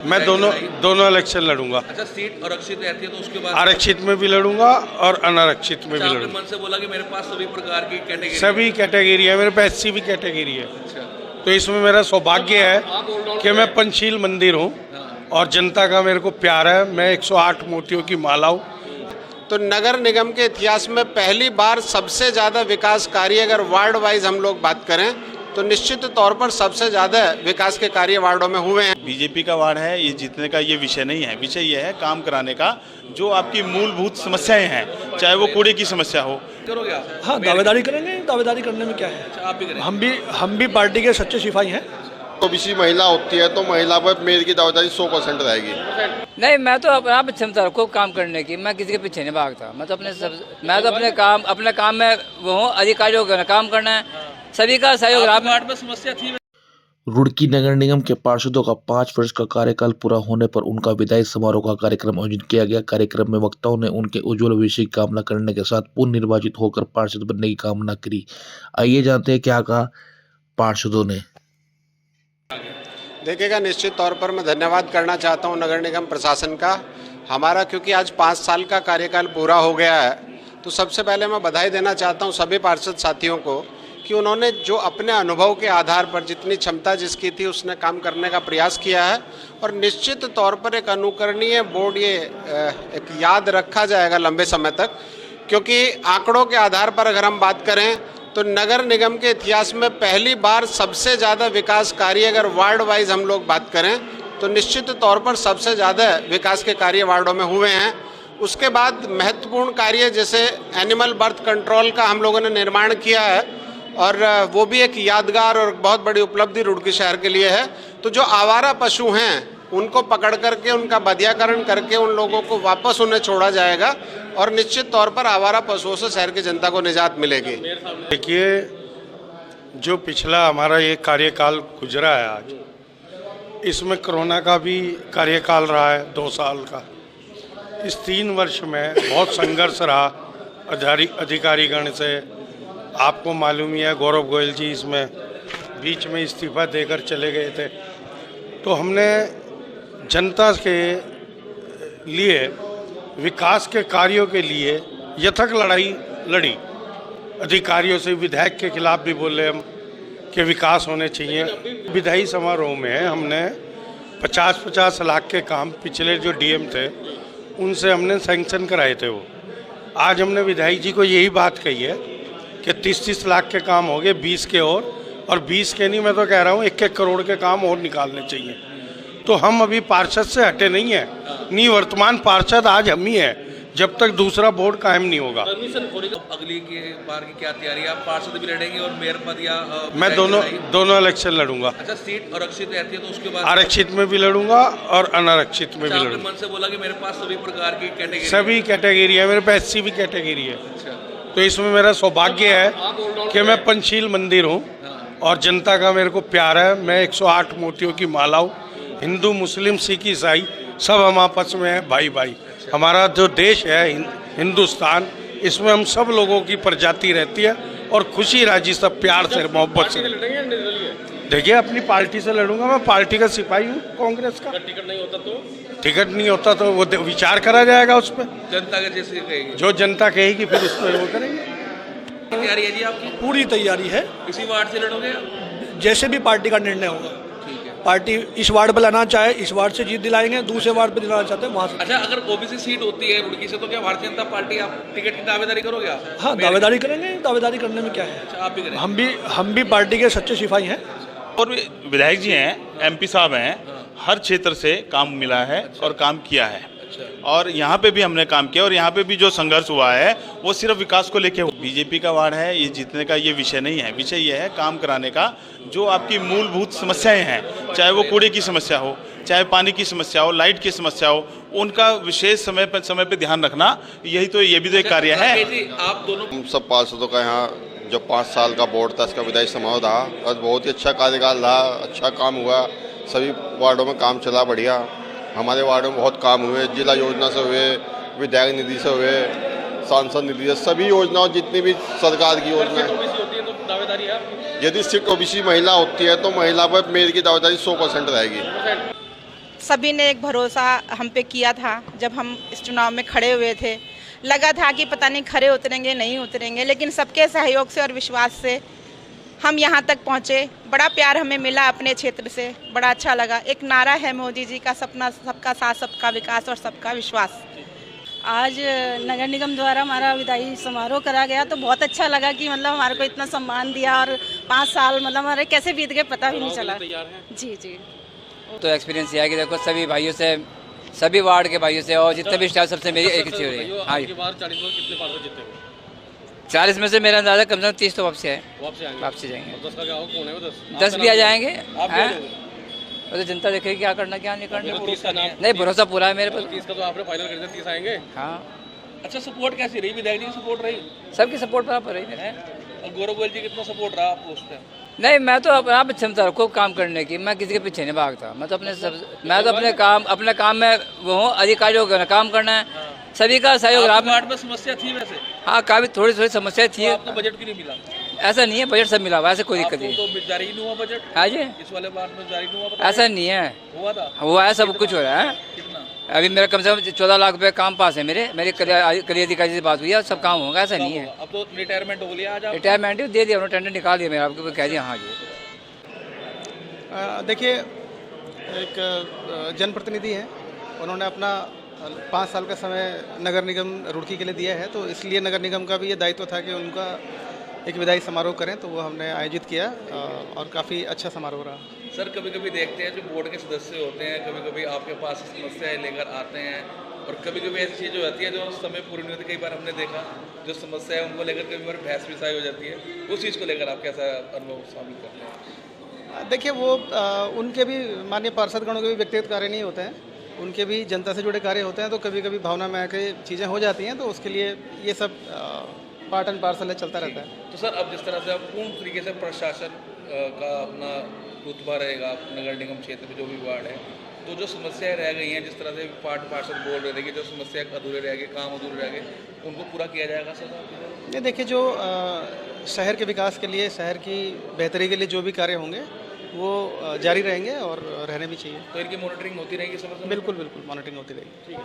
मैं दोनों इलेक्शन लड़ूंगा। अच्छा, सीट आरक्षित रहती है तो उसके बाद आरक्षित में भी लड़ूंगा और अनारक्षित में भी आपने लड़ूंगा। मन से बोला कि मेरे पास सभी प्रकार की कैटेगरी सभी कैटेगरी है, मेरे पास SC भी कैटेगरी है। अच्छा, तो इसमें मेरा सौभाग्य है कि मैं पंचशील मंदिर हूँ और जनता का मेरे को प्यार है। मैं 108 मोतियों की माला हूँ। तो नगर निगम के इतिहास में पहली बार सबसे ज़्यादा विकास कार्य अगर वार्ड वाइज हम लोग बात करें तो निश्चित तौर पर सबसे ज़्यादा विकास के कार्य वार्डों में हुए हैं। बीजेपी का वार्ड है, ये जीतने का ये विषय नहीं है। विषय ये है काम कराने का, जो आपकी मूलभूत समस्याएं हैं, चाहे वो कूड़े की समस्या हो। करोगे आप? हाँ, दावेदारी करेंगे। दावेदारी करने में क्या है। अच्छा, आप भी करेंगे। हम भी पार्टी के सच्चे सिपाही हैं। ओबीसी महिला होती है तो महिला पर मेयर की दावेदारी 100% रहेगी। नहीं, मैं तो अपना क्षमता रखूँ काम करने की। मैं किसी के पीछे नहीं भागता। मैं तो अपने काम में वो हूँ। अधिकारियों का काम करना है, सभी का सहयोग। वार्ड में समस्या थी। रुड़की नगर निगम के पार्षदों का 5 वर्ष का कार्यकाल पूरा होने पर उनका विदाई समारोह का कार्यक्रम आयोजित किया गया। कार्यक्रम में वक्ताओं ने उनके उज्जवल भविष्य की कामना करने के साथ पुनः निर्वाचित होकर पार्षद बनने की कामना करी। आइए जानते हैं क्या कहा पार्षदों ने। देखिएगा, निश्चित तौर पर मैं धन्यवाद करना चाहता हूं नगर निगम प्रशासन का। हमारा क्योंकि आज 5 साल का कार्यकाल पूरा हो गया है, तो सबसे पहले मैं बधाई देना चाहता हूं सभी पार्षद साथियों को कि उन्होंने जो अपने अनुभव के आधार पर जितनी क्षमता जिसकी थी उसने काम करने का प्रयास किया है। और निश्चित तौर पर एक अनुकरणीय बोर्ड ये एक याद रखा जाएगा लंबे समय तक, क्योंकि आंकड़ों के आधार पर अगर हम बात करें तो नगर निगम के इतिहास में पहली बार सबसे ज़्यादा विकास कार्य अगर वार्ड वाइज हम लोग बात करें तो निश्चित तौर पर सबसे ज़्यादा विकास के कार्य वार्डों में हुए हैं। उसके बाद महत्वपूर्ण कार्य जैसे एनिमल बर्थ कंट्रोल का हम लोगों ने निर्माण किया है और वो भी एक यादगार और बहुत बड़ी उपलब्धि रुड़की शहर के लिए है। तो जो आवारा पशु हैं उनको पकड़ करके उनका बधियाकरण करके उन लोगों को वापस उन्हें छोड़ा जाएगा और निश्चित तौर पर आवारा पशुओं से शहर की जनता को निजात मिलेगी। देखिए, जो पिछला हमारा ये कार्यकाल गुजरा है आज, इसमें कोरोना का भी कार्यकाल रहा है 2 साल का। इस 3 वर्ष में बहुत संघर्ष रहा अधिकारीगण से। आपको मालूम ही है, गौरव गोयल जी इसमें बीच में इस्तीफा देकर चले गए थे। तो हमने जनता के लिए, विकास के कार्यों के लिए यथक लड़ाई लड़ी। अधिकारियों से, विधायक के खिलाफ भी बोले हम कि विकास होने चाहिए। विधायी समारोह में हमने 50-50 लाख के काम पिछले जो DM थे उनसे हमने सैंक्शन कराए थे। वो आज हमने विधायक जी को यही बात कही है कि 30-30 लाख के काम हो गए, 20 के और 20 के नहीं, मैं तो कह रहा हूँ 1-1 करोड़ के काम और निकालने चाहिए। तो हम अभी पार्षद से हटे नहीं है, वर्तमान पार्षद आज हम ही है जब तक दूसरा बोर्ड कायम नहीं होगा। अगली के बार की क्या तैयारी है? आप पार्षद भी लड़ेंगे और मेयर पद या मैं दोनों इलेक्शन लड़ूंगा। अच्छा, सीट आरक्षित रहती है तो उसके बाद आरक्षित में भी लड़ूंगा और अनारक्षित में भी आपने लड़ूंगा। मन से बोला कि मेरे पास सभी प्रकार की कैटेगरी सभी कैटेगरी है, मेरे पास SC भी कैटेगरी है। तो इसमें मेरा सौभाग्य है कि मैं पंचशील मंदिर हूँ और जनता का मेरे को प्यार है। मैं 108 मोतियों की माला हूँ। हिंदू, मुस्लिम, सिख, ईसाई सब हम आपस में हैं, भाई भाई। हमारा जो देश है हिंदुस्तान, इसमें हम सब लोगों की प्रजाति रहती है और खुशी राजी, सब प्यार से, मोहब्बत से। देखिए, अपनी पार्टी से लड़ूंगा। मैं पार्टी का सिपाही हूँ, कांग्रेस का। टिकट नहीं होता तो वो विचार करा जाएगा उस पर। जनता के जैसे कहेगी, जो जनता कहेगी फिर उस पर वो करेंगे। तैयारी है जी आपकी? पूरी तैयारी है। इसी वार्ड से लड़ोगे? जैसे भी पार्टी का निर्णय होगा। पार्टी इस वार्ड पर लाना चाहे इस वार्ड से जीत दिलाएंगे, दूसरे वार्ड पर दिलाना चाहते हैं वहाँ से। अच्छा, अगर OBC सीट होती है रुड़की से तो क्या भारतीय जनता पार्टी आप टिकट की दावेदारी करोगे आप? हाँ, दावेदारी करेंगे। दावेदारी करने में क्या है। अच्छा, आप भी करेंगे। हम भी पार्टी के सच्चे सिपाही हैं। और विधायक जी हैं, MP साहब हैं, हर क्षेत्र से काम मिला है और काम किया है। और यहाँ पे भी हमने काम किया और यहाँ पे भी जो संघर्ष हुआ है वो सिर्फ विकास को लेके। बीजेपी का वार्ड है, ये जीतने का ये विषय नहीं है। विषय ये है काम कराने का, जो आपकी मूलभूत समस्याएं हैं, चाहे वो कूड़े की समस्या हो, चाहे पानी की समस्या हो, लाइट की समस्या हो, उनका विशेष समय पे ध्यान रखना। यही तो, ये भी तो एक कार्य है। आप दोनों हम सब पार्षदों का यहाँ जो 5 साल का बोर्ड था इसका विदाई समारोह था और बहुत ही अच्छा कार्यकाल रहा, अच्छा काम हुआ। सभी वार्डों में काम चला बढ़िया। हमारे वार्ड में बहुत काम हुए, जिला योजना से हुए, विधायक निधि से हुए, सांसद निधि से, सभी योजनाओं जितनी भी सरकार की योजना है। यदि सिर्फ OBC महिला होती है तो महिला पर मेयर की दावेदारी 100% रहेगी। सभी ने एक भरोसा हम पे किया था जब हम इस चुनाव में खड़े हुए थे। लगा था कि पता नहीं खड़े उतरेंगे नहीं उतरेंगे, लेकिन सबके सहयोग से और विश्वास से हम यहाँ तक पहुँचे। बड़ा प्यार हमें मिला अपने क्षेत्र से, बड़ा अच्छा लगा। एक नारा है मोदी जी का, सपना सबका साथ सबका विकास और सबका विश्वास। आज नगर निगम द्वारा हमारा विदाई समारोह करा गया तो बहुत अच्छा लगा कि मतलब हमारे को इतना सम्मान दिया और 5 साल मतलब हमारे कैसे बीत गए पता भी नहीं चला। जी जी। तो एक्सपीरियंस यह है कि देखो सभी भाइयों से, सभी वार्ड के भाइयों से और जितने भी स्टाफ सबसे मेरी एक अच्छी हो रही है। हाँ, 40 में से मेरा अंदाजा कम से कम 30 तो वापसी है, वापसी जाएंगे। 10 भी आ जाएंगे। वो तो जनता देखेगी क्या करना क्या नहीं करना। नहीं, भरोसा पूरा है मेरे पास। 30 का तो आपने फाइनल कर दिया, 30 आएंगे। हाँ। अच्छा, सपोर्ट कैसी रही? विधायक जी की सपोर्ट रही? सबकी सपोर्ट बराबर रही है। और गौरव गोयल जी कितना सपोर्ट रहा आपको उस टाइम? नहीं, मैं तो अपना क्षमता रखो काम करने की, मैं किसी के पीछे नहीं भागता। मैं तो अपने काम में वो हूँ, अधिकारियों का काम करना है, सभी का सहयोग। वार्ड में समस्या थी वैसे? हाँ, काफी थोड़ी समस्या थी। आपको बजट क्यों नहीं मिला? ऐसा नहीं है, बजट सब मिला हुआ, ऐसे कोई दिक्कत नहीं। तो जारी नहीं हुआ बजट? हाँ जी, इस वाले वार्ड में जारी नहीं हुआ? ऐसा नहीं है, हुआ था, हुआ है, सब कुछ हो रहा है। कितना? अभी मेरा कम से कम 14 लाख रुपए काम पास है मेरे करियर अधिकारी से बात हुई है, सब काम होगा, ऐसा नहीं है। अब तो रिटायरमेंट हो लिया आज? रिटायरमेंट दे दिया उन्होंने, टेंडर निकाल दिया मेरा, आपको कह दिया। हाँ जी, देखिए, एक जनप्रतिनिधि हैं, उन्होंने अपना 5 साल का समय नगर निगम रुड़की के लिए दिया है, तो इसलिए नगर निगम का भी ये दायित्व था कि उनका एक विदाई समारोह करें, तो वो हमने आयोजित किया और काफ़ी अच्छा समारोह रहा। सर, कभी कभी देखते हैं जो बोर्ड के सदस्य होते हैं, कभी कभी आपके पास समस्याएं लेकर आते हैं और कभी कभी ऐसी चीज़ हो जाती है जो समय पूरी नहीं होती। कई बार हमने देखा जो समस्या है उनको लेकर कभी बार बहस विसाई हो जाती है, उस चीज़ को लेकर आप कैसा अनुभव शामिल करते हैं? देखिए, वो उनके भी माननीय पार्षदगणों के भी व्यक्तिगत कार्य नहीं होते हैं, उनके भी जनता से जुड़े कार्य होते हैं, तो कभी कभी भावना में आके चीज़ें हो जाती हैं, तो उसके लिए ये सब पार्ट एंड पार्सल है, चलता रहता है। तो सर, अब जिस तरह से अब पूर्ण तरीके से प्रशासन का अपना रुतबा रहेगा नगर निगम क्षेत्र में जो भी वार्ड है, तो जो समस्याएं रह गई हैं, जिस तरह से पार्षद बोल रहे थे कि जो समस्या अधूरे रह गए, काम अधूरे रह गए, उनको पूरा किया जाएगा सर? ये देखिए, जो शहर के विकास के लिए, शहर की बेहतरी के लिए जो भी कार्य होंगे वो जारी रहेंगे और रहने भी चाहिए। तो इनकी मॉनिटरिंग होती रहेगी समय? बिल्कुल बिल्कुल, मॉनिटरिंग होती रहेगी। ठीक है।